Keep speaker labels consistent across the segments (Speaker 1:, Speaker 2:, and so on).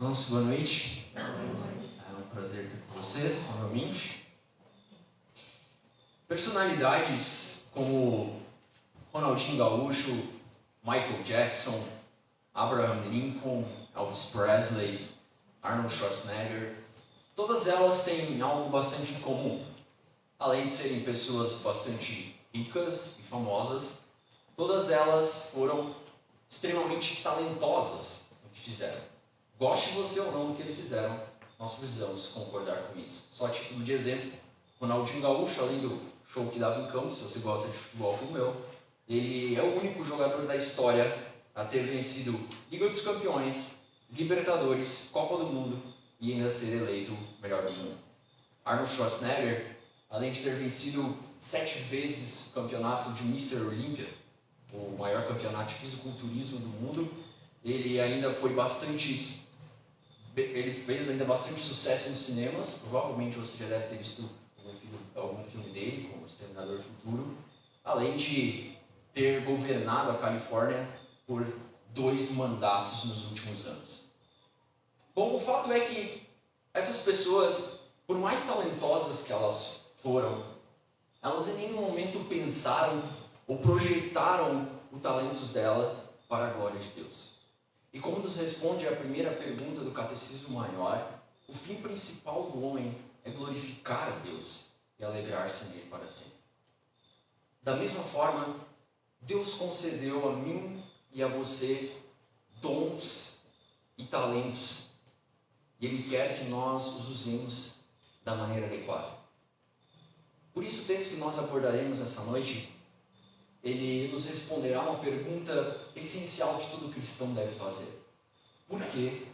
Speaker 1: Irmãos, boa noite. É um prazer ter com vocês novamente. Personalidades como Ronaldinho Gaúcho, Michael Jackson, Abraham Lincoln, Elvis Presley, Arnold Schwarzenegger, todas elas têm algo bastante em comum. Além de serem pessoas bastante ricas e famosas, todas elas foram extremamente talentosas no que fizeram. Goste você ou não do que eles fizeram, nós precisamos concordar com isso. Só a título de exemplo, Ronaldinho Gaúcho, além do show que dava em campo, se você gosta de futebol como eu, ele é o único jogador da história a ter vencido Liga dos Campeões, Libertadores, Copa do Mundo e ainda ser eleito o melhor do mundo. Arnold Schwarzenegger, além de ter vencido 7 vezes o campeonato de Mr. Olympia, o maior campeonato de fisiculturismo do mundo, ele fez ainda bastante sucesso nos cinemas. Provavelmente você já deve ter visto algum filme dele, como O Exterminador do Futuro, além de ter governado a Califórnia por 2 mandatos nos últimos anos. Bom, o fato é que essas pessoas, por mais talentosas que elas foram, elas em nenhum momento pensaram ou projetaram o talento dela para a glória de Deus. E como nos responde a primeira pergunta do Catecismo Maior, o fim principal do homem é glorificar a Deus e alegrar-se nele para sempre. Da mesma forma, Deus concedeu a mim e a você dons e talentos, e Ele quer que nós os usemos da maneira adequada. Por isso o texto que nós abordaremos essa noite, ele nos responderá uma pergunta essencial que todo cristão deve fazer. Por quê?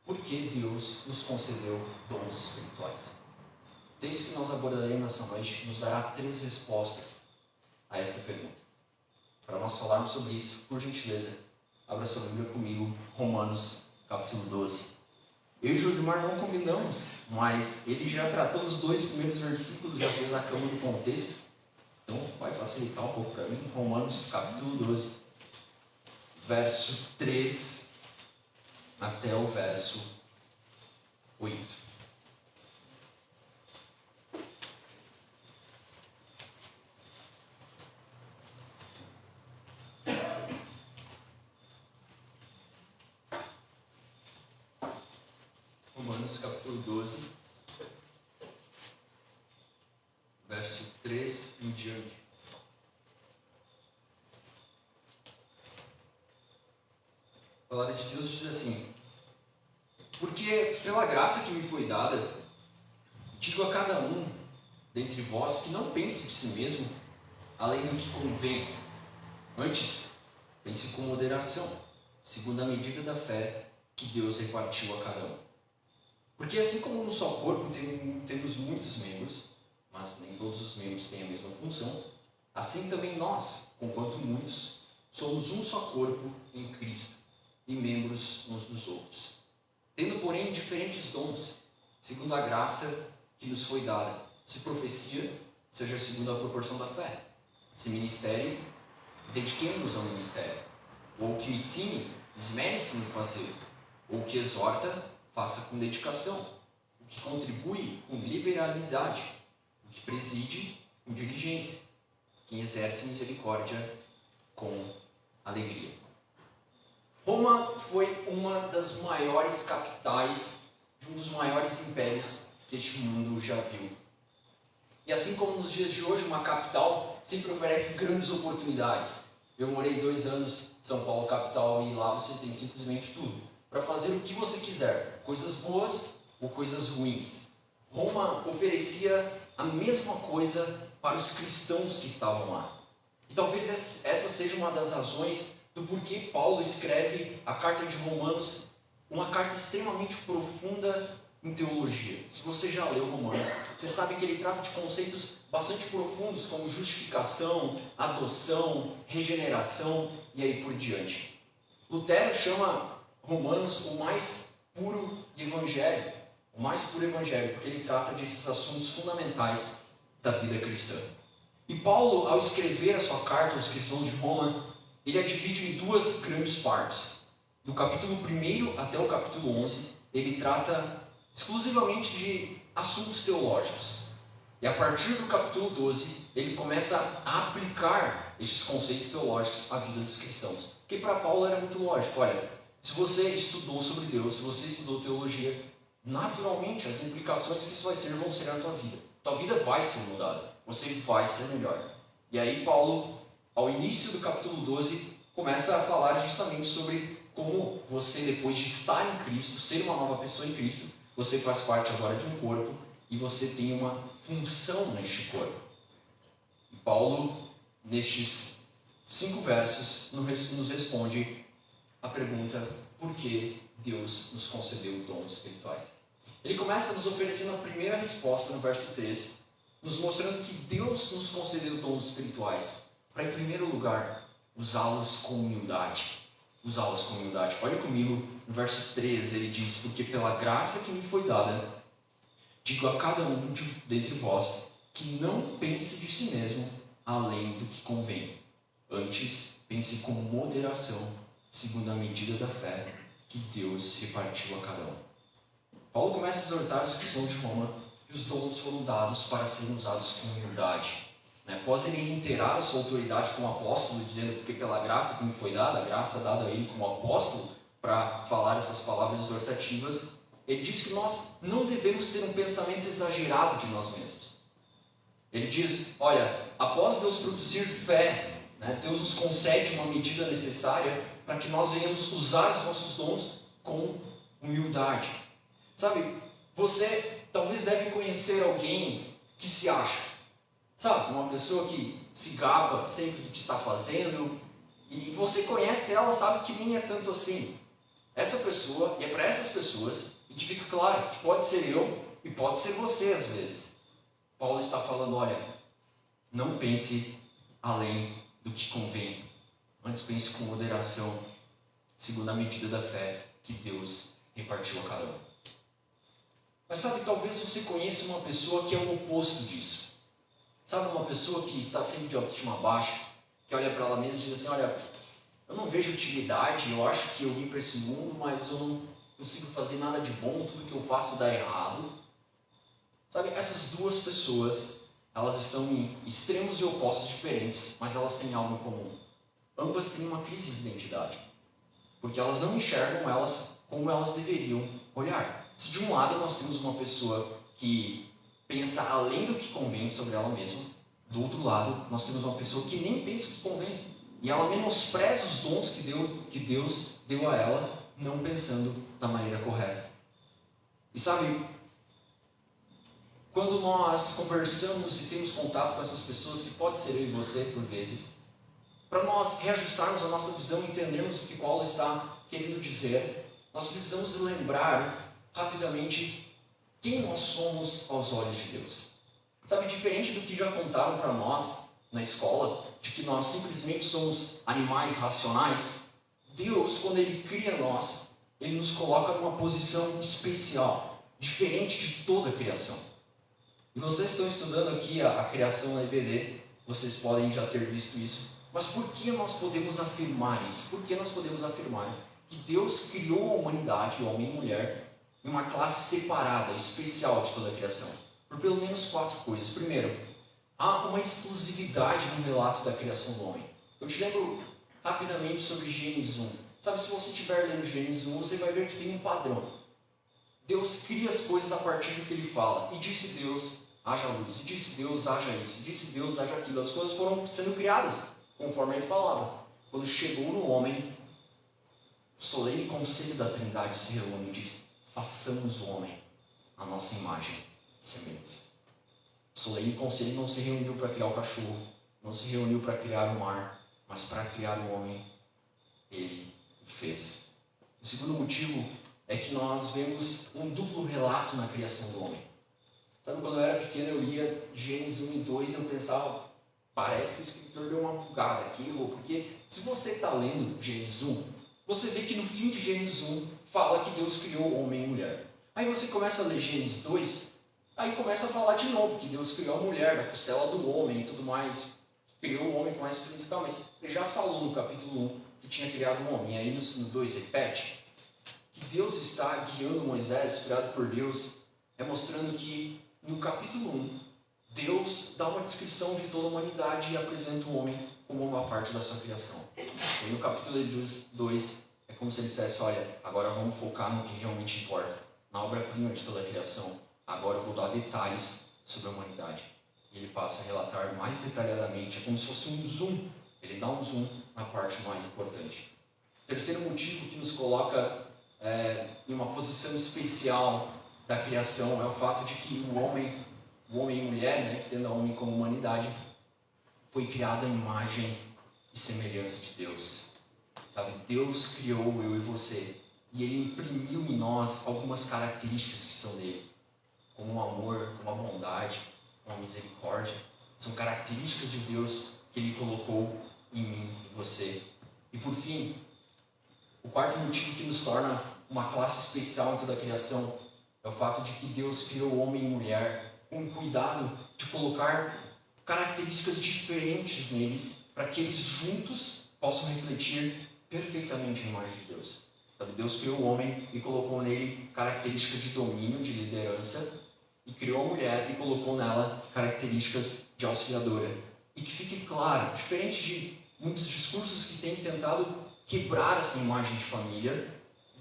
Speaker 1: Por que Deus nos concedeu dons espirituais? O texto que nós abordaremos essa noite nos dará 3 respostas a essa pergunta. Para nós falarmos sobre isso, por gentileza, abra sua Bíblia comigo, Romanos capítulo 12. Eu e Josimar não combinamos, mas ele já tratou os 2 primeiros versículos, já fez a cama do contexto. Então vai facilitar um pouco para mim. Romanos capítulo 12, verso 3 até o verso 8. Romanos capítulo 12, verso 3 em diante. A palavra de Deus diz assim: porque pela graça que me foi dada, digo a cada um dentre vós que não pense de si mesmo além do que convém. Antes, pense com moderação, segundo a medida da fé que Deus repartiu a cada um. Porque assim como no só corpo temos muitos membros, mas nem todos os membros têm a mesma função, assim também nós, conquanto muitos, somos um só corpo em Cristo e membros uns dos outros. Tendo, porém, diferentes dons, segundo a graça que nos foi dada. Se profecia, seja segundo a proporção da fé. Se ministério, dediquemo-nos ao ministério. Ou que ensine, esmere-se no fazer. Ou que exorta, faça com dedicação. O que contribui, com liberalidade. O que preside, com diligência. Quem exerce misericórdia, com alegria. Roma foi uma das maiores capitais de um dos maiores impérios que este mundo já viu. E assim como nos dias de hoje, uma capital sempre oferece grandes oportunidades. Eu morei 2 anos em São Paulo, capital, e lá você tem simplesmente tudo para fazer o que você quiser, coisas boas ou coisas ruins. Roma oferecia a mesma coisa para os cristãos que estavam lá. E talvez essa seja uma das razões do porquê Paulo escreve a carta de Romanos, uma carta extremamente profunda em teologia. Se você já leu Romanos, você sabe que ele trata de conceitos bastante profundos, como justificação, adoção, regeneração e aí por diante. Lutero chama Romanos o mais puro evangelho, porque ele trata desses assuntos fundamentais da vida cristã. E Paulo, ao escrever a sua carta aos cristãos de Roma, ele a divide em 2 grandes partes. Do capítulo 1 até o capítulo 11, ele trata exclusivamente de assuntos teológicos. E a partir do capítulo 12, ele começa a aplicar esses conceitos teológicos à vida dos cristãos. Porque para Paulo era muito lógico, olha, se você estudou sobre Deus, se você estudou teologia, naturalmente as implicações que isso vai ser vão ser na tua vida. Tua vida vai ser mudada, você vai ser melhor. E aí Paulo, ao início do capítulo 12, começa a falar justamente sobre como você, depois de estar em Cristo, ser uma nova pessoa em Cristo, você faz parte agora de um corpo e você tem uma função neste corpo. E Paulo, nestes 5 versos, nos responde a pergunta: por que Deus nos concedeu dons espirituais? Ele começa nos oferecendo a primeira resposta no verso 13, nos mostrando que Deus nos concedeu dons espirituais para, em primeiro lugar, usá-los com humildade. Usá-los com humildade. Olha comigo, no verso 13 ele diz: porque pela graça que me foi dada, digo a cada um dentre vós, que não pense de si mesmo além do que convém. Antes, pense com moderação, segundo a medida da fé que Deus repartiu a cada um. Paulo começa a exortar os cristãos de Roma que os dons foram dados para serem usados com humildade. Após ele reiterar a sua autoridade como apóstolo, dizendo porque pela graça que me foi dada, a graça dada a ele como apóstolo, para falar essas palavras exortativas, ele diz que nós não devemos ter um pensamento exagerado de nós mesmos. Ele diz, olha, após Deus produzir fé, Deus nos concede uma medida necessária para que nós venhamos usar os nossos dons com humildade. Sabe, você talvez deve conhecer alguém que se acha. Sabe, uma pessoa que se gaba sempre do que está fazendo, e você conhece ela, sabe que nem é tanto assim. Essa pessoa, e é para essas pessoas, e que fica claro que pode ser eu e pode ser você às vezes. Paulo está falando, olha, não pense além do que convém. Antes pense com moderação, segundo a medida da fé que Deus repartiu a cada um. Mas sabe, talvez você conheça uma pessoa que é o oposto disso. Sabe, uma pessoa que está sempre de autoestima baixa, que olha para ela mesma e diz assim, olha, eu não vejo utilidade, eu acho que eu vim para esse mundo, mas eu não consigo fazer nada de bom, tudo que eu faço dá errado. Sabe, essas duas pessoas, elas estão em extremos e opostos diferentes, mas elas têm algo em comum. Ambas têm uma crise de identidade, porque elas não enxergam elas como elas deveriam olhar. Se de um lado nós temos uma pessoa que pensa além do que convém sobre ela mesma, do outro lado nós temos uma pessoa que nem pensa o que convém, e ela menospreza os dons que Deus deu a ela, não pensando da maneira correta. E sabe, quando nós conversamos e temos contato com essas pessoas, que pode ser eu e você por vezes, para nós reajustarmos a nossa visão e entendermos o que Paulo está querendo dizer, nós precisamos lembrar rapidamente quem nós somos aos olhos de Deus. Sabe, diferente do que já contaram para nós na escola, de que nós simplesmente somos animais racionais, Deus, quando Ele cria nós, Ele nos coloca numa posição especial, diferente de toda a criação. E vocês estão estudando aqui a criação na IBD, vocês podem já ter visto isso, mas por que nós podemos afirmar isso? Por que nós podemos afirmar que Deus criou a humanidade, homem e mulher, em uma classe separada, especial de toda a criação? Por pelo menos 4 coisas. Primeiro, há uma exclusividade no relato da criação do homem. Eu te lembro rapidamente sobre Gênesis 1. Sabe, se você estiver lendo Gênesis 1, você vai ver que tem um padrão. Deus cria as coisas a partir do que Ele fala. E disse Deus, haja luz. E disse Deus, haja isso. E disse Deus, haja aquilo. As coisas foram sendo criadas conforme Ele falava. Quando chegou no homem, o solene conselho da Trindade se reúne e diz, façamos o homem à nossa imagem e semelhança. O solene conselho não se reuniu para criar o cachorro, não se reuniu para criar o mar, mas para criar o homem, Ele o fez. O segundo motivo é que nós vemos um duplo relato na criação do homem. Sabe, quando eu era pequeno eu lia Gênesis 1 e 2 e eu pensava, parece que o escritor deu uma bugada aqui, porque se você está lendo Gênesis 1, você vê que no fim de Gênesis 1 fala que Deus criou homem e mulher. Aí você começa a ler Gênesis 2, aí começa a falar de novo que Deus criou a mulher da costela do homem e tudo mais. Criou o homem com essa principalmente. Ele já falou no capítulo 1 que tinha criado um homem. Aí no 2 repete que Deus está guiando Moisés, inspirado por Deus, é mostrando que no capítulo 1, Deus dá uma descrição de toda a humanidade e apresenta o homem como uma parte da sua criação. E no capítulo 2, é como se ele dissesse, olha, agora vamos focar no que realmente importa, na obra-prima de toda a criação. Agora eu vou dar detalhes sobre a humanidade. E ele passa a relatar mais detalhadamente, é como se fosse um zoom. Ele dá um zoom na parte mais importante. O terceiro motivo que nos coloca em uma posição especial da criação é o fato de que o homem e mulher, né, tendo a homem como humanidade, foi criado à imagem e semelhança de Deus. Sabe, Deus criou eu e você e Ele imprimiu em nós algumas características que são dele, como o amor, como a bondade, como a misericórdia. São características de Deus que Ele colocou em mim e você. E por fim, o quarto motivo que nos torna uma classe especial em toda a criação é o fato de que Deus criou homem e mulher com cuidado de colocar características diferentes neles para que eles juntos possam refletir perfeitamente a imagem de Deus. Sabe, Deus criou o homem e colocou nele características de domínio, de liderança, e criou a mulher e colocou nela características de auxiliadora. E que fique claro, diferente de muitos discursos que têm tentado quebrar essa imagem de família,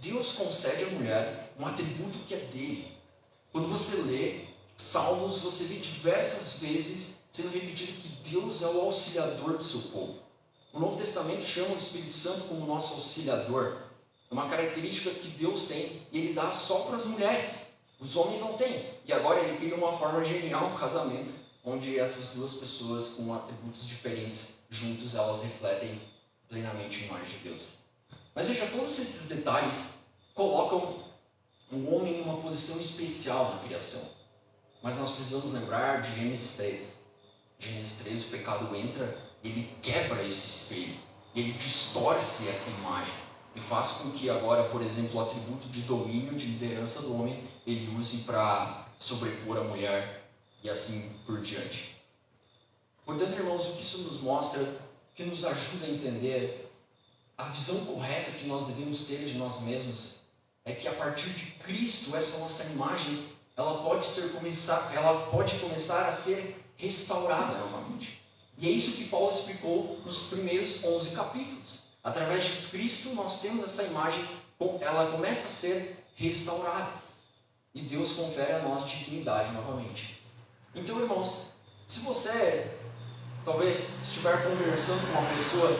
Speaker 1: Deus concede à mulher um atributo que é dele. Quando você lê Salmos, você vê diversas vezes sendo repetido que Deus é o auxiliador do seu povo. O Novo Testamento chama o Espírito Santo como nosso auxiliador. É uma característica que Deus tem e Ele dá só para as mulheres. Os homens não têm. E agora Ele cria uma forma genial, um casamento, onde essas duas pessoas com atributos diferentes, juntos, elas refletem plenamente a imagem de Deus. Mas veja, todos esses detalhes colocam o homem em uma posição especial na criação. Mas nós precisamos lembrar de Gênesis 3. Gênesis 3, o pecado entra, ele quebra esse espelho, ele distorce essa imagem e faz com que agora, por exemplo, o atributo de domínio, de liderança do homem, ele use para sobrepor a mulher e assim por diante. Portanto, irmãos, o que isso nos mostra, o que nos ajuda a entender a visão correta que nós devemos ter de nós mesmos, é que a partir de Cristo, essa nossa imagem, ela pode começar a ser restaurada novamente. E é isso que Paulo explicou nos primeiros 11 capítulos. Através de Cristo nós temos essa imagem, ela começa a ser restaurada. E Deus confere a nós dignidade novamente. Então, irmãos, se você talvez estiver conversando com uma pessoa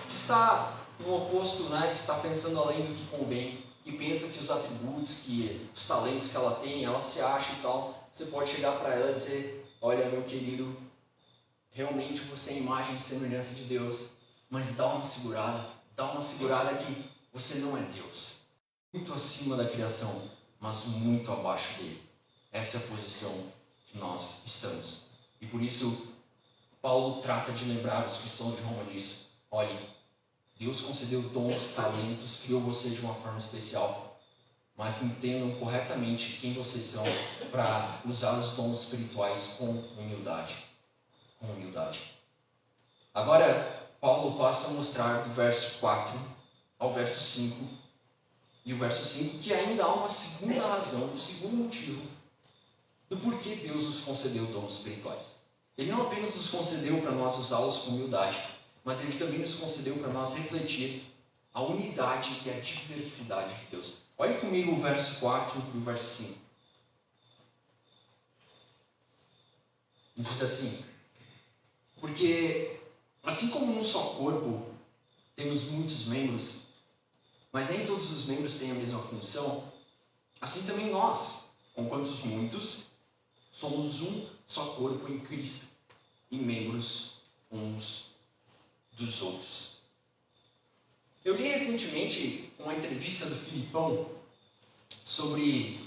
Speaker 1: que está no oposto, né, que está pensando além do que convém, que pensa que os atributos, que os talentos que ela tem, ela se acha e tal, você pode chegar para ela e dizer, olha, meu querido, realmente você é a imagem e semelhança de Deus, mas dá uma segurada que você não é Deus. Muito acima da criação, mas muito abaixo dele. Essa é a posição que nós estamos. E por isso, Paulo trata de lembrar os cristãos de Roma disso. Olhem, Deus concedeu dons, talentos, criou vocês de uma forma especial, mas entendam corretamente quem vocês são para usar os dons espirituais com humildade. Agora, Paulo passa a mostrar do verso 4 ao verso 5, e o verso 5, que ainda há uma segunda razão, um segundo motivo do porquê Deus nos concedeu dons espirituais. Ele não apenas nos concedeu para nós usá-los com humildade, mas Ele também nos concedeu para nós refletir a unidade e a diversidade de Deus. Olhe comigo o verso 4 e o verso 5. E diz assim, porque assim como num só corpo temos muitos membros, mas nem todos os membros têm a mesma função, assim também nós, com quantos muitos, somos um só corpo em Cristo e membros uns dos outros. Eu li recentemente uma entrevista do Filipão sobre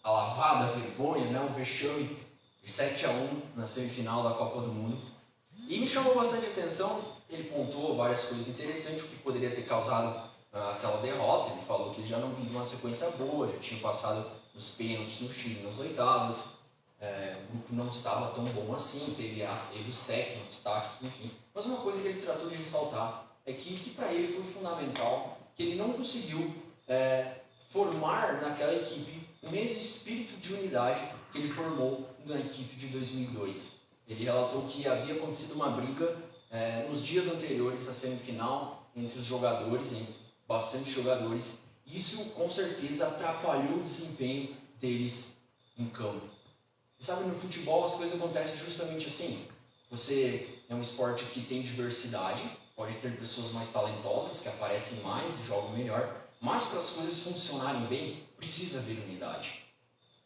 Speaker 1: a lavada, a vergonha, né, o vexame de 7-1 na semifinal da Copa do Mundo. E me chamou bastante atenção, ele pontuou várias coisas interessantes, o que poderia ter causado aquela derrota. Ele falou que já não vinha de uma sequência boa, já tinha passado nos pênaltis no Chile, nas oitavas. O grupo não estava tão bom assim, teve erros técnicos, táticos, enfim. Mas uma coisa que ele tratou de ressaltar é que para ele foi fundamental, que ele não conseguiu formar naquela equipe o mesmo espírito de unidade que ele formou na equipe de 2002. Ele relatou que havia acontecido uma briga nos dias anteriores à semifinal entre os jogadores, entre bastante jogadores. Isso com certeza atrapalhou o desempenho deles em campo. E sabe, no futebol as coisas acontecem justamente assim. Você é um esporte que tem diversidade, pode ter pessoas mais talentosas que aparecem mais e jogam melhor, mas para as coisas funcionarem bem, precisa haver unidade.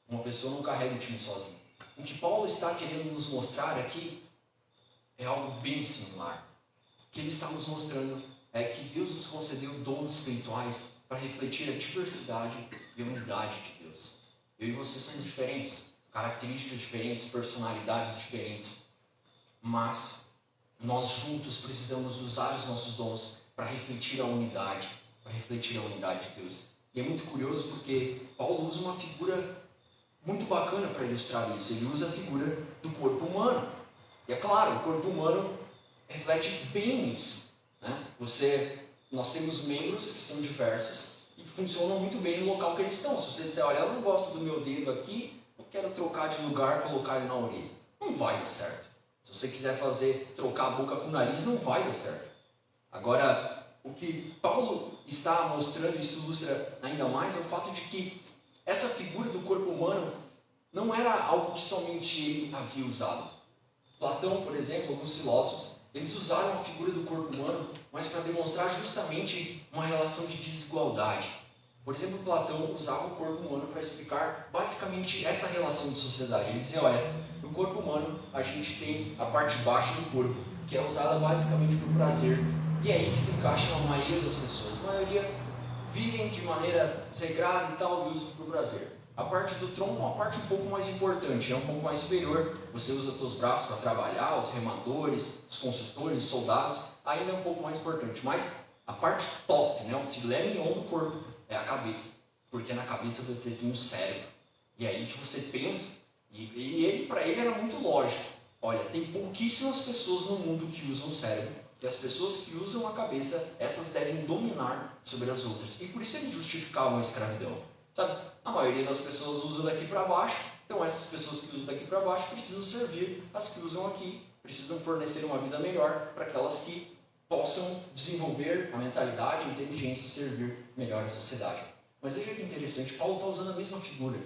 Speaker 1: Uma pessoa não carrega o time sozinha. O que Paulo está querendo nos mostrar aqui é algo bem similar. O que ele está nos mostrando é que Deus nos concedeu dons espirituais para refletir a diversidade e a unidade de Deus. Eu e você somos diferentes, características diferentes, personalidades diferentes, mas nós juntos precisamos usar os nossos dons para refletir a unidade de Deus. E é muito curioso porque Paulo usa uma figura muito bacana para ilustrar isso. Ele usa a figura do corpo humano. E é claro, o corpo humano reflete bem isso, né? Nós temos membros que são diversos e que funcionam muito bem no local que eles estão. Se você disser, olha, eu não gosto do meu dedo aqui, eu quero trocar de lugar, colocar ele na orelha. Não vai dar certo. Se você quiser trocar a boca com o nariz, não vai dar certo. Agora, o que Paulo está mostrando, isso ilustra ainda mais, é o fato de que essa figura do corpo humano não era algo que somente ele havia usado. Platão, por exemplo, alguns filósofos, eles usaram a figura do corpo humano, mas para demonstrar justamente uma relação de desigualdade. Por exemplo, Platão usava o corpo humano para explicar basicamente essa relação de sociedade. Ele dizia, olha, no corpo humano a gente tem a parte baixa do corpo, que é usada basicamente para o prazer. E é aí que se encaixa a maioria das pessoas. A maioria vivem de maneira desregrada e tal e usam para o prazer. A parte do tronco é uma parte um pouco mais importante, é um pouco mais superior. Você usa os seus braços para trabalhar, os remadores, os construtores, os soldados, ainda é um pouco mais importante. Mas a parte top, né, o filé mignon do corpo, é a cabeça. Porque na cabeça você tem um cérebro. E é aí que você pensa, e para ele era muito lógico. Olha, tem pouquíssimas pessoas no mundo que usam o cérebro. E as pessoas que usam a cabeça, essas devem dominar sobre as outras. E por isso eles justificavam a escravidão. Sabe? A maioria das pessoas usa daqui para baixo, então essas pessoas que usam daqui para baixo precisam servir as que usam aqui, precisam fornecer uma vida melhor para aquelas que possam desenvolver a mentalidade, a inteligência e servir melhor a sociedade. Mas veja que interessante, Paulo está usando a mesma figura.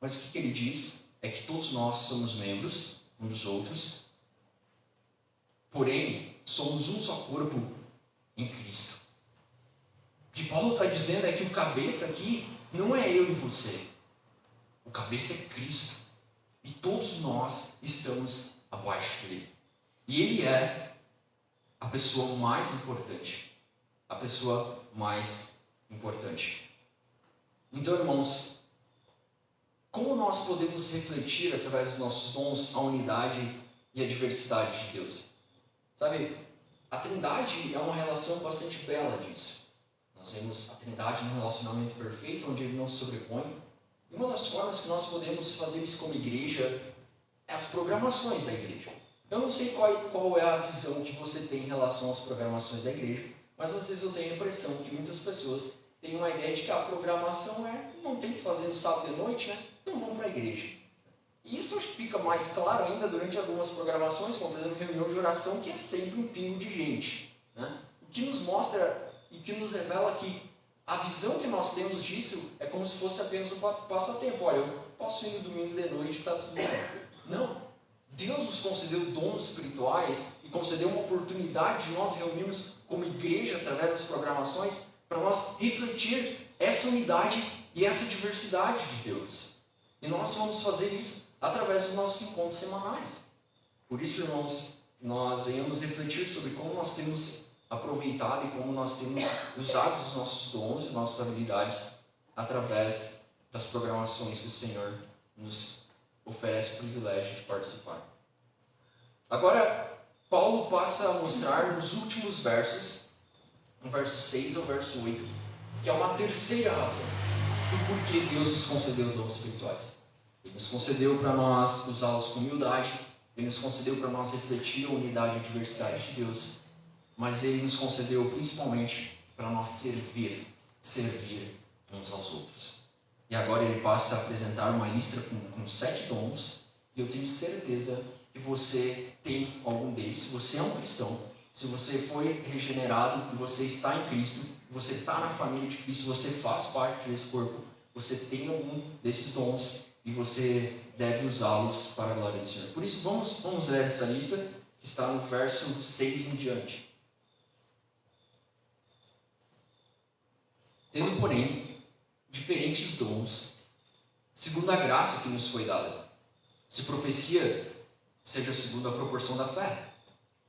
Speaker 1: Mas o que ele diz é que todos nós somos membros uns dos outros, porém somos um só corpo em Cristo. O que Paulo está dizendo é que o cabeça aqui não é eu e você. O cabeça é Cristo. E todos nós estamos abaixo dele. E ele é a pessoa mais importante. A pessoa mais importante. Então, irmãos, como nós podemos refletir através dos nossos dons a unidade e a diversidade de Deus? Sabe, a Trindade é uma relação bastante bela disso. Nós vemos a Trindade num relacionamento perfeito, onde ele não se sobrepõe. E uma das formas que nós podemos fazer isso como igreja é as programações da igreja. Eu não sei qual é a visão que você tem em relação às programações da igreja, mas às vezes eu tenho a impressão que muitas pessoas têm uma ideia de que a programação não tem que fazer no sábado de noite, né? Então vamos para a igreja. E isso acho que fica mais claro ainda durante algumas programações, como por exemplo reunião de oração, que é sempre um pingo de gente, né? O que nos mostra e que nos revela que a visão que nós temos disso é como se fosse apenas um passatempo. Olha, eu posso ir no domingo de noite e está tudo bem. Não. Deus nos concedeu dons espirituais e concedeu uma oportunidade de nós reunirmos como igreja através das programações para nós refletirmos essa unidade e essa diversidade de Deus. E nós vamos fazer isso através dos nossos encontros semanais. Por isso, irmãos, nós venhamos refletir sobre como nós temos aproveitado e como nós temos usado os nossos dons e nossas habilidades através das programações que o Senhor nos oferece o privilégio de participar. Agora, Paulo passa a mostrar nos últimos versos, no verso 6 ao verso 8, que é uma terceira razão do porquê Deus nos concedeu dons espirituais. Ele nos concedeu para nós usá-los com humildade, Ele nos concedeu para nós refletir a unidade e a diversidade de Deus, mas Ele nos concedeu principalmente para nós servir uns aos outros. E agora ele passa a apresentar uma lista com 7 dons, e eu tenho certeza que você tem algum deles. Se você é um cristão, se você foi regenerado e você está em Cristo, você está na família de Cristo, você faz parte desse corpo, você tem algum desses dons e você deve usá-los para a glória do Senhor. Por isso, vamos ler essa lista que está no verso 6 em diante. Tendo, porém, diferentes dons, segundo a graça que nos foi dada. Se profecia, seja segundo a proporção da fé.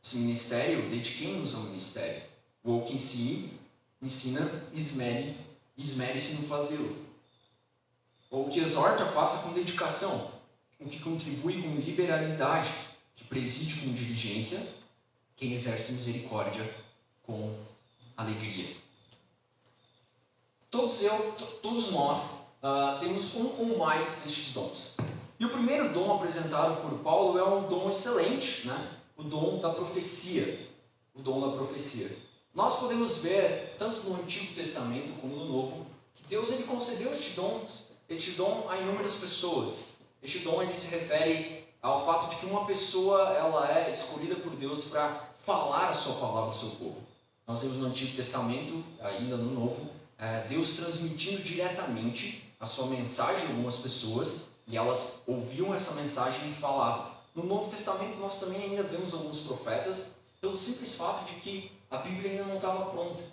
Speaker 1: Se ministério, dediquemos ao ministério. Ou que ensina, esmere-se no fazê-lo. Ou que exorta, faça com dedicação. O que contribui com liberalidade, que preside com diligência, quem exerce misericórdia com alegria. Todos nós temos um ou mais destes dons. E o primeiro dom apresentado por Paulo é um dom excelente, né? O dom da profecia. O dom da profecia. Nós podemos ver, tanto no Antigo Testamento como no Novo, que Deus ele concedeu este dom a inúmeras pessoas. Este dom ele se refere ao fato de que uma pessoa ela é escolhida por Deus para falar a sua palavra ao seu povo. Nós vemos no Antigo Testamento, ainda no Novo, Deus transmitindo diretamente a sua mensagem a algumas pessoas, e elas ouviam essa mensagem e falavam. No Novo Testamento nós também ainda vemos alguns profetas, pelo simples fato de que a Bíblia ainda não estava pronta.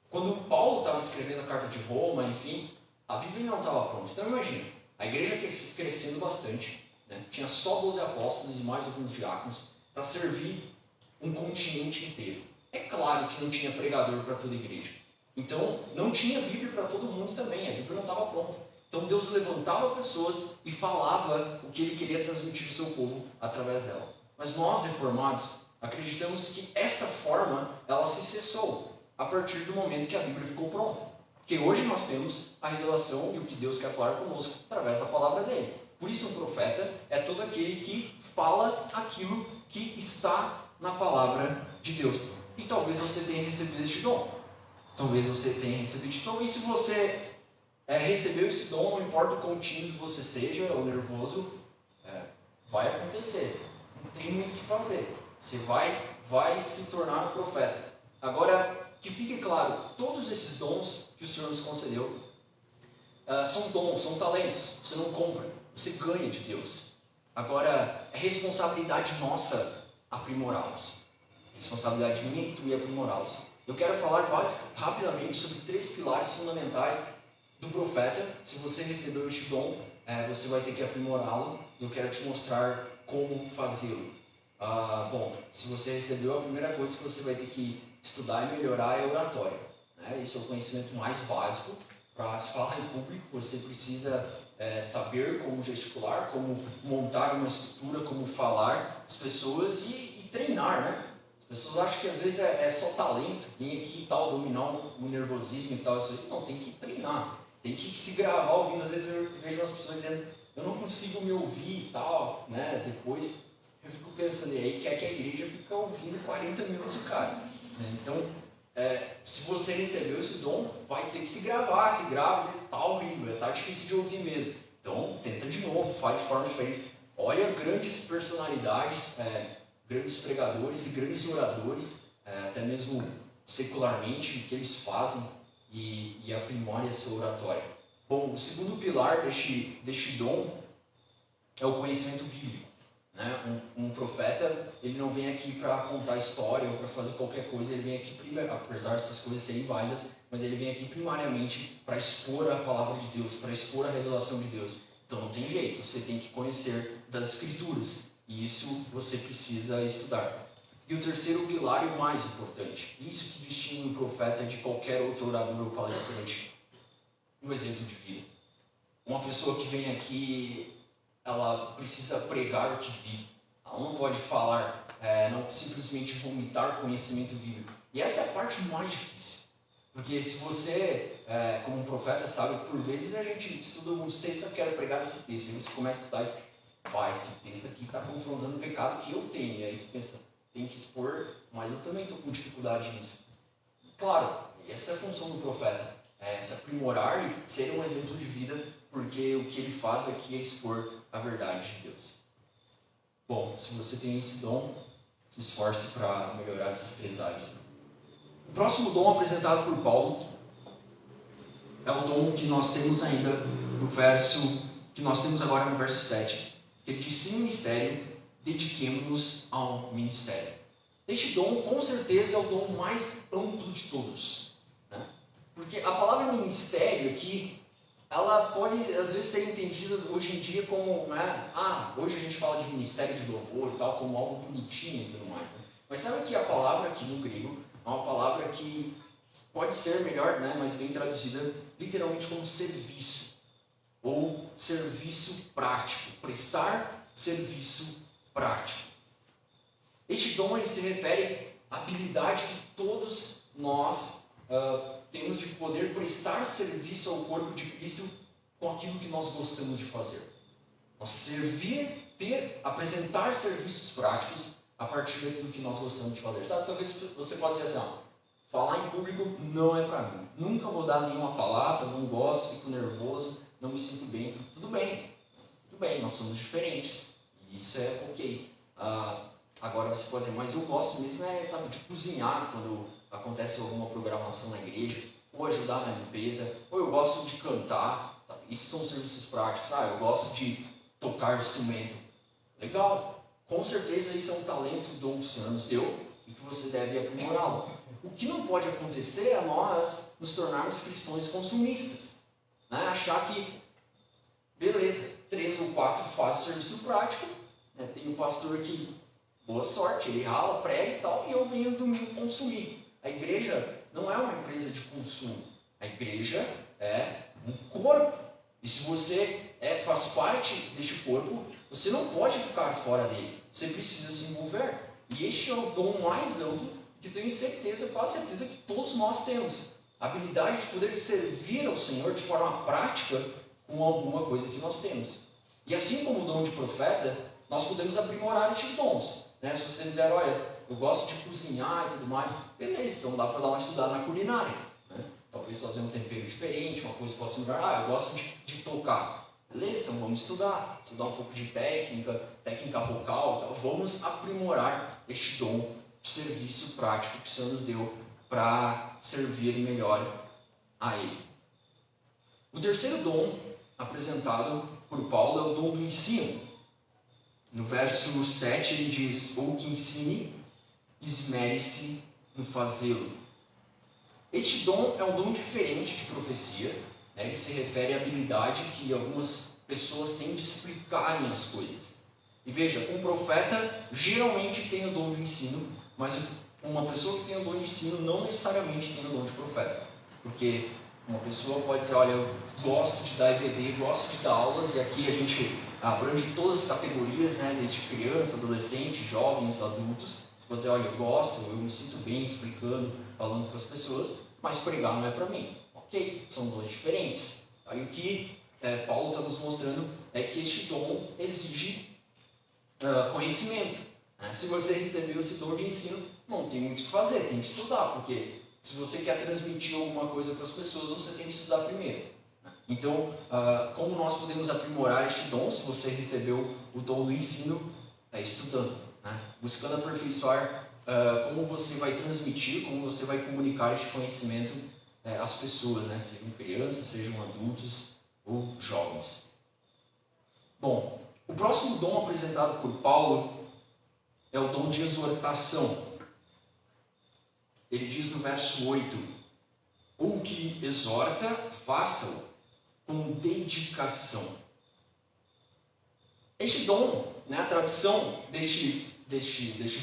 Speaker 1: Quando Paulo estava escrevendo a carta de Roma, enfim, a Bíblia não estava pronta. Então imagina, a igreja crescendo bastante, né? Tinha só 12 apóstolos e mais alguns diáconos para servir um continente inteiro. É claro que não tinha pregador para toda a igreja. Então não tinha Bíblia para todo mundo também, a Bíblia não estava pronta. Então Deus levantava pessoas e falava o que Ele queria transmitir ao seu povo através dela. Mas nós, reformados, acreditamos que esta forma, ela se cessou a partir do momento que a Bíblia ficou pronta. Porque hoje nós temos a revelação e o que Deus quer falar conosco através da palavra dele. Por isso um profeta é todo aquele que fala aquilo que está na palavra de Deus. E talvez você tenha recebido este dom. Talvez você tenha recebido este dom. E se você recebeu esse dom, não importa o quão tímido você seja ou nervoso, vai acontecer. Não tem muito o que fazer. Você vai se tornar um profeta. Agora, que fique claro, todos esses dons que o Senhor nos concedeu são dons, são talentos. Você não compra, você ganha de Deus. Agora, é responsabilidade nossa aprimorá-los. Responsabilidade minha e tua aprimorá-los. Eu quero falar rapidamente sobre 3 pilares fundamentais do profeta. Se você recebeu este dom, você vai ter que aprimorá-lo. Eu quero te mostrar como fazê-lo. Bom, se você recebeu, a primeira coisa que você vai ter que estudar e melhorar é oratória. Né? Esse é o conhecimento mais básico. Para se falar em público, você precisa saber como gesticular, como montar uma estrutura, como falar as pessoas e treinar, né? As pessoas acham que às vezes é só talento, vir aqui e tal, dominar o nervosismo e tal. Isso aí. Não, tem que treinar, tem que se gravar ouvindo. Às vezes eu vejo as pessoas dizendo, eu não consigo me ouvir e tal, né? Depois eu fico pensando, e aí quer que a igreja fique ouvindo 40 minutos o cara. Né? Então, se você recebeu esse dom, vai ter que se gravar, se grava, tá horrível, tá difícil de ouvir mesmo. Então, tenta de novo, faz de forma diferente. Olha grandes personalidades, grandes pregadores e grandes oradores, até mesmo secularmente, o que eles fazem e aprimore a sua oratória. Bom, o segundo pilar deste dom é o conhecimento bíblico. Né? Um profeta, ele não vem aqui para contar história ou para fazer qualquer coisa, ele vem aqui, apesar dessas coisas serem válidas, mas ele vem aqui primariamente para expor a palavra de Deus, para expor a revelação de Deus. Então não tem jeito, você tem que conhecer das Escrituras, e isso você precisa estudar. E o terceiro pilar, e o mais importante, isso que distingue um profeta de qualquer outro orador ou palestrante, o exemplo de vida. Uma pessoa que vem aqui, ela precisa pregar o que vive. Ela não pode falar, não simplesmente vomitar conhecimento bíblico. E essa é a parte mais difícil. Porque se você, como um profeta, sabe, por vezes a gente estuda alguns textos, eu quero pregar esse texto. E você começa a estudar e diz, esse texto aqui está confrontando o pecado que eu tenho. E aí tu pensa, tem que expor, mas eu também estou com dificuldade nisso. Claro, essa é a função do profeta. se aprimorar e ser um exemplo de vida, porque o que ele faz aqui é expor a verdade de Deus. Bom, se você tem esse dom, se esforce para melhorar essas 3 áreas. O próximo dom apresentado por Paulo é o dom que nós temos ainda no verso, que nós temos agora no verso 7. Ele diz: sem ministério, dediquemo-nos ao ministério. Este dom, com certeza, é o dom mais amplo de todos, né? Porque a palavra ministério aqui, ela pode às vezes ser entendida hoje em dia como, né, hoje a gente fala de ministério de louvor e tal, como algo bonitinho e tudo mais, né? Mas sabe que a palavra aqui no grego é uma palavra que pode ser melhor, né, mas bem traduzida literalmente como serviço, ou serviço prático, prestar serviço prático. Este dom ele se refere à habilidade que todos nós temos de poder prestar serviço ao corpo de Cristo com aquilo que nós gostamos de fazer. Nós servir, apresentar serviços práticos a partir daquilo que nós gostamos de fazer. Sabe, talvez você pode dizer assim, falar em público não é para mim. Nunca vou dar nenhuma palavra, não gosto, fico nervoso, não me sinto bem. Tudo bem, nós somos diferentes. E isso é ok. Agora você pode dizer, mas eu gosto mesmo de cozinhar quando acontece alguma programação na igreja, ou ajudar na limpeza, ou eu gosto de cantar, sabe? Isso são serviços práticos. Eu gosto de tocar instrumento. Legal, com certeza isso é um talento, dom que o Senhor nos deu e que você deve aprimorá-lo. O que não pode acontecer é nós nos tornarmos cristãos consumistas, né? Achar que, beleza, 3 ou 4 fazem serviço prático, né? Tem um pastor que, boa sorte, ele rala, prega e tal, e eu venho domingo consumir. A igreja não é uma empresa de consumo, a igreja é um corpo, e se você faz parte deste corpo, você não pode ficar fora dele, você precisa se envolver. E este é o dom mais amplo que tenho certeza, quase certeza que todos nós temos. A habilidade de poder servir ao Senhor de forma prática com alguma coisa que nós temos. E assim como o dom de profeta, nós podemos aprimorar estes dons, né? Se você dizer, olha, eu gosto de cozinhar e tudo mais, beleza, então dá para dar uma estudada na culinária, né? Talvez fazer um tempero diferente, uma coisa que possa mudar. Eu gosto de tocar, beleza, então vamos estudar um pouco de técnica vocal, tal. Vamos aprimorar este dom de serviço prático que o Senhor nos deu para servir melhor a Ele. O terceiro dom apresentado por Paulo é o dom do ensino. No verso 7 ele diz, ou que ensine, esmere-se no fazê-lo. Este dom é um dom diferente de profecia, né? Ele se refere à habilidade que algumas pessoas têm de explicarem as coisas. E veja, um profeta geralmente tem o dom de ensino, mas uma pessoa que tem o dom de ensino não necessariamente tem o dom de profeta. Porque uma pessoa pode dizer, olha, eu gosto de dar EBD, gosto de dar aulas, e aqui a gente abrange todas as categorias, né, desde criança, adolescente, jovens, adultos. Você pode dizer, olha, eu gosto, eu me sinto bem explicando, falando para as pessoas, mas pregar não é para mim. Ok, são dons diferentes. Aí o que Paulo está nos mostrando é que este dom exige conhecimento. Se você recebeu esse dom de ensino, não tem muito o que fazer, tem que estudar, porque se você quer transmitir alguma coisa para as pessoas, você tem que estudar primeiro. Então, como nós podemos aprimorar este dom, se você recebeu o dom do ensino, estudando, né? Buscando aperfeiçoar como você vai transmitir, como você vai comunicar este conhecimento às pessoas, né? Sejam crianças, sejam adultos ou jovens. Bom, o próximo dom apresentado por Paulo é o dom de exortação. Ele diz no verso 8, o que exorta, faça-o com dedicação. Este dom, né, a tradução deste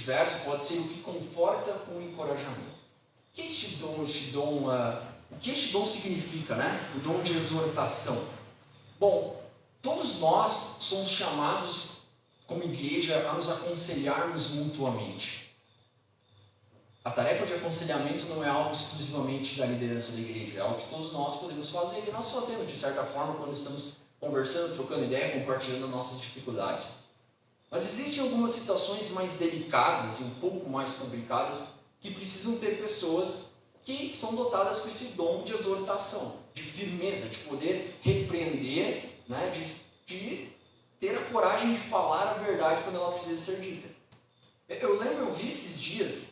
Speaker 1: verso pode ser o que conforta com encorajamento. O que este dom o que este dom significa, né? O dom de exortação. Bom, todos nós somos chamados como igreja a nos aconselharmos mutuamente. A tarefa de aconselhamento não é algo exclusivamente da liderança da igreja, é algo que todos nós podemos fazer, e nós fazemos de certa forma quando estamos conversando, trocando ideia, compartilhando nossas dificuldades. Mas existem algumas situações mais delicadas e um pouco mais complicadas que precisam ter pessoas que são dotadas com esse dom de exortação, de firmeza, de poder repreender, né, de ter a coragem de falar a verdade quando ela precisa ser dita. Eu vi esses dias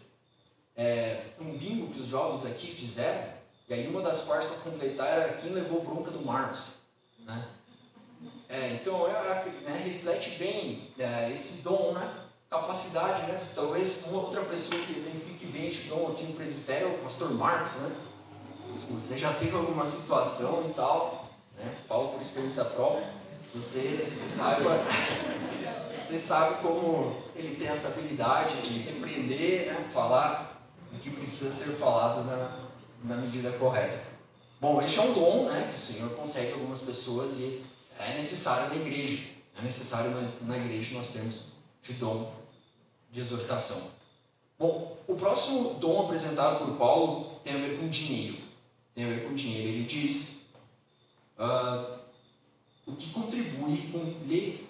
Speaker 1: um bingo que os jovens aqui fizeram, e aí uma das partes para completar era quem levou bronca do Marcos, né? Então, reflete bem esse dom, né? Capacidade, né? Talvez uma outra pessoa que exemplifique bem esse dom aqui no presbitério é o pastor Marcos, né? Se você já teve alguma situação e tal, né? Falo por experiência própria, você sabe como ele tem essa habilidade de repreender, né? Falar o que precisa ser falado na medida correta. Bom, este é um dom, né? Que o Senhor concede a algumas pessoas e é necessário na igreja. É necessário na igreja nós termos de dom de exortação. Bom, o próximo dom apresentado por Paulo tem a ver com dinheiro. Tem a ver com dinheiro. Ele diz o que contribui com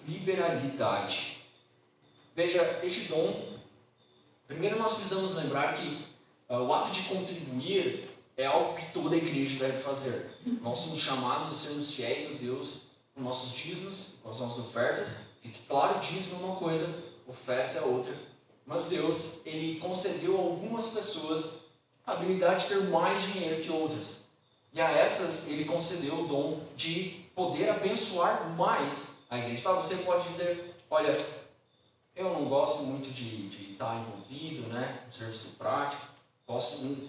Speaker 1: liberalidade. Veja, este dom, primeiro nós precisamos lembrar que o ato de contribuir é algo que toda a igreja deve fazer. Nós somos chamados a sermos fiéis a Deus com nossos dízimos, com as nossas ofertas. Fique claro, dízimo é uma coisa, oferta é outra. Mas Deus, Ele concedeu a algumas pessoas a habilidade de ter mais dinheiro que outras. E a essas, Ele concedeu o dom de poder abençoar mais a igreja. Então, você pode dizer, olha, eu não gosto muito de estar envolvido, né, no serviço prático, posso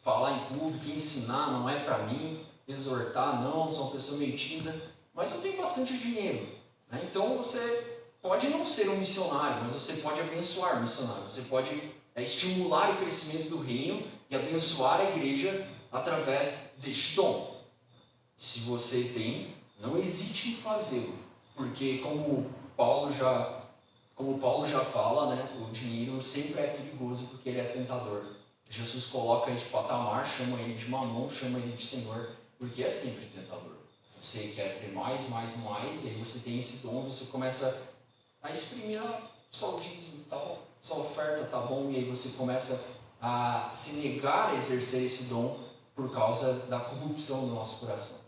Speaker 1: falar em público, ensinar, não é para mim, exortar, não, sou uma pessoa meio tímida, mas eu tenho bastante dinheiro, né? Então você pode não ser um missionário, mas você pode abençoar o missionário, você pode estimular o crescimento do reino e abençoar a igreja através deste dom. Se você tem, não hesite em fazê-lo, porque como Paulo já fala, né, o dinheiro sempre é perigoso porque ele é tentador. Jesus coloca este patamar, chama ele de mamão, chama ele de Senhor, porque é sempre tentador. Você quer ter mais, e aí você tem esse dom, você começa a exprimir só o dízimo e tal, só a oferta tá bom, e aí você começa a se negar a exercer esse dom por causa da corrupção do nosso coração.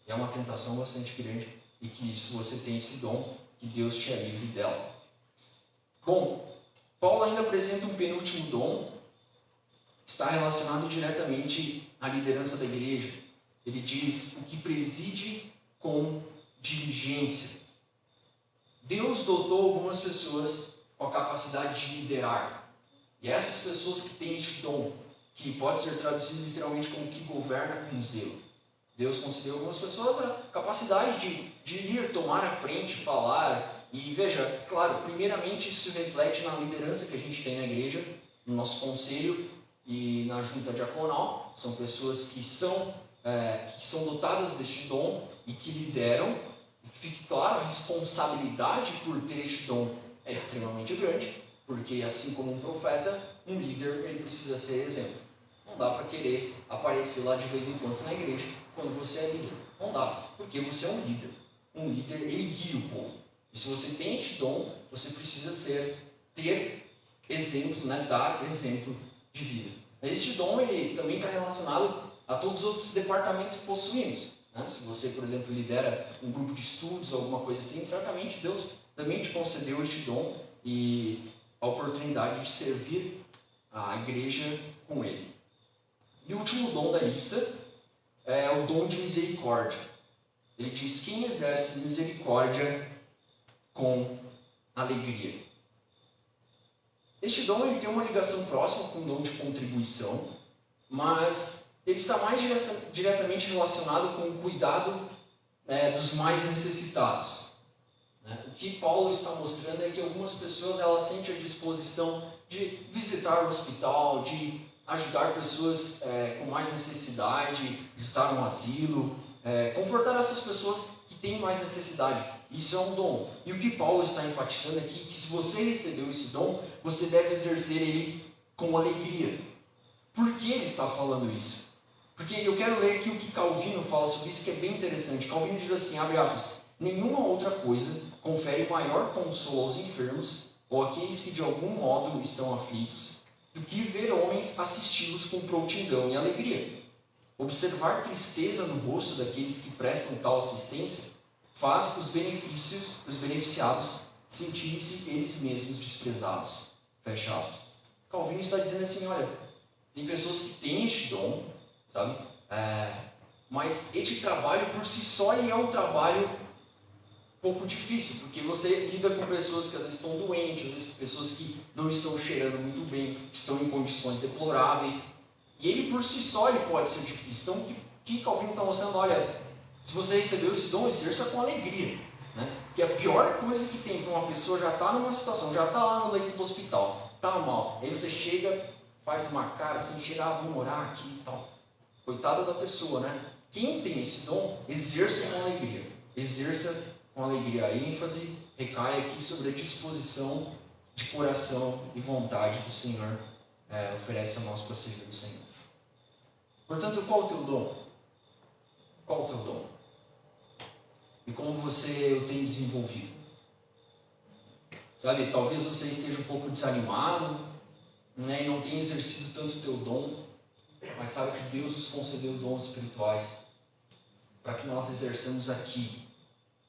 Speaker 1: É uma tentação bastante grande, e que se você tem esse dom, que Deus te livre dela. Bom, Paulo ainda apresenta um penúltimo dom, que está relacionado diretamente à liderança da igreja. Ele diz o que preside com diligência. Deus dotou algumas pessoas com a capacidade de liderar. E essas pessoas que têm este dom, que pode ser traduzido literalmente como que governa com zelo. Deus concedeu a algumas pessoas a capacidade de ir, tomar a frente, falar. E veja, claro, primeiramente isso reflete na liderança que a gente tem na igreja, no nosso conselho e na junta diaconal. São pessoas que são dotadas deste dom e que lideram. E que fique claro, a responsabilidade por ter este dom é extremamente grande, porque assim como um profeta, um líder ele precisa ser exemplo. Não dá para querer aparecer lá de vez em quando na igreja quando você é líder. Não dá, porque você é um líder. Um líder, ele guia o povo. E se você tem este dom, você precisa ter exemplo, né, dar exemplo de vida. Este dom ele também está relacionado a todos os outros departamentos que possuímos. Né? Se você, por exemplo, lidera um grupo de estudos, alguma coisa assim, certamente Deus também te concedeu este dom e a oportunidade de servir a igreja com ele. E o último dom da lista é o dom de misericórdia. Ele diz: quem exerce misericórdia com alegria. Este dom ele tem uma ligação próxima com o dom de contribuição, mas ele está mais diretamente relacionado com o cuidado dos mais necessitados. O que Paulo está mostrando é que algumas pessoas elas sentem a disposição de visitar o hospital, de ajudar pessoas com mais necessidade, visitar um asilo, confortar essas pessoas que têm mais necessidade. Isso é um dom. E o que Paulo está enfatizando aqui é que se você recebeu esse dom, você deve exercer ele com alegria. Por que ele está falando isso? Porque eu quero ler aqui o que Calvino fala sobre isso, que é bem interessante. Calvino diz assim, abre aspas, nenhuma outra coisa confere maior consolo aos enfermos ou àqueles que de algum modo estão aflitos, do que ver homens assisti-los com prontidão e alegria. Observar tristeza no rosto daqueles que prestam tal assistência faz os beneficiados sentirem-se eles mesmos desprezados. Fecha aspas. Calvino está dizendo assim, olha, tem pessoas que têm este dom, sabe? Mas este trabalho por si só ele é um trabalho pouco difícil, porque você lida com pessoas que às vezes estão doentes, às vezes pessoas que não estão cheirando muito bem, que estão em condições deploráveis, e ele por si só ele pode ser difícil. Então o que Calvino está mostrando? Olha, se você recebeu esse dom, exerça com alegria, né? Porque a pior coisa que tem para uma pessoa já está numa situação, já está lá no leito do hospital, está mal, aí você chega, faz uma cara assim, vamos orar aqui e tal. Coitada da pessoa, né? Quem tem esse dom, exerça com alegria, exerça com alegria. A ênfase recai aqui sobre a disposição de coração e vontade que o Senhor oferece a nós para servir o Senhor. Portanto, qual o teu dom? Qual o teu dom? E como você o tem desenvolvido? Sabe, talvez você esteja um pouco desanimado, né, e não tenha exercido tanto o teu dom, mas sabe que Deus nos concedeu dons espirituais para que nós exerçamos aqui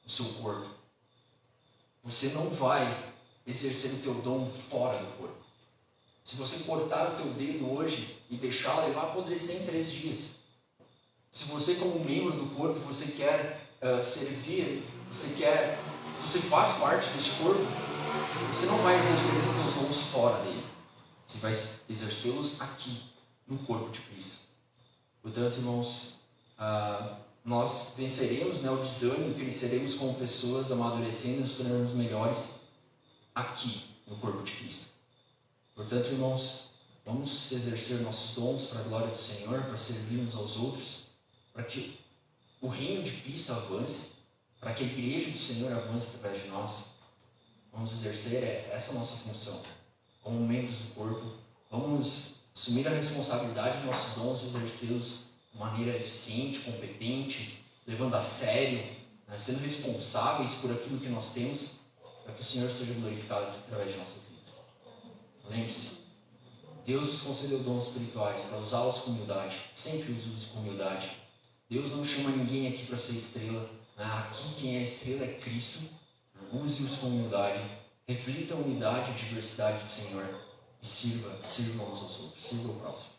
Speaker 1: o seu corpo. Você não vai exercer o teu dom fora do corpo. Se você cortar o teu dedo hoje e deixá-lo, ele vai apodrecer em 3 dias. Se você, como membro do corpo, você quer servir, você faz parte deste corpo, você não vai exercer esses teus dons fora dele. Você vai exercê-los aqui, no corpo de Cristo. Portanto, irmãos, nós venceremos, né, o desânimo, cresceremos como pessoas, amadurecendo, nos tornando melhores aqui, no corpo de Cristo. Portanto, irmãos, vamos exercer nossos dons para a glória do Senhor, para servir uns aos outros, para que o reino de Cristo avance, para que a igreja do Senhor avance através de nós. Vamos exercer essa nossa função como membros do corpo. Vamos assumir a responsabilidade dos nossos dons, exercê-los de maneira eficiente, competente, levando a sério, né, sendo responsáveis por aquilo que nós temos, para que o Senhor seja glorificado através de nossas vidas. Lembre-se, Deus nos concedeu dons espirituais para usá-los com humildade. Sempre use-os com humildade. Deus não chama ninguém aqui para ser estrela. Aqui quem é estrela é Cristo. Use-os com humildade. Reflita a unidade e diversidade do Senhor. E sirva uns aos outros. Sirva o próximo.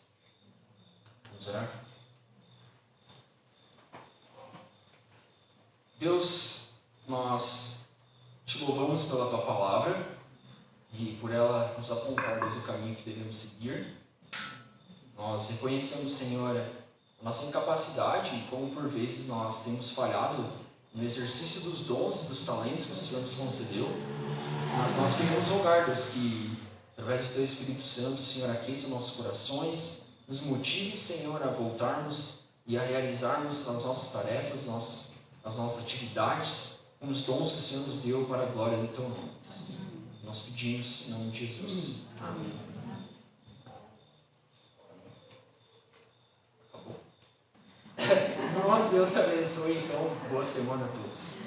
Speaker 1: Vamos orar? Deus, nós te louvamos pela tua palavra e por ela nos apontar, Deus, o caminho que devemos seguir. Nós reconhecemos, Senhor, a nossa incapacidade e como por vezes nós temos falhado no exercício dos dons e dos talentos que o Senhor nos concedeu. Mas nós queremos rogar, Deus, que através do teu Espírito Santo, o Senhor aqueça nossos corações, nos motive, Senhor, a voltarmos e a realizarmos as nossas tarefas, as nossas atividades, com os dons que o Senhor nos deu para a glória do teu nome. Nós pedimos em nome de Jesus. Amém. Acabou. Nossa, Deus te abençoe, então. Boa semana a todos.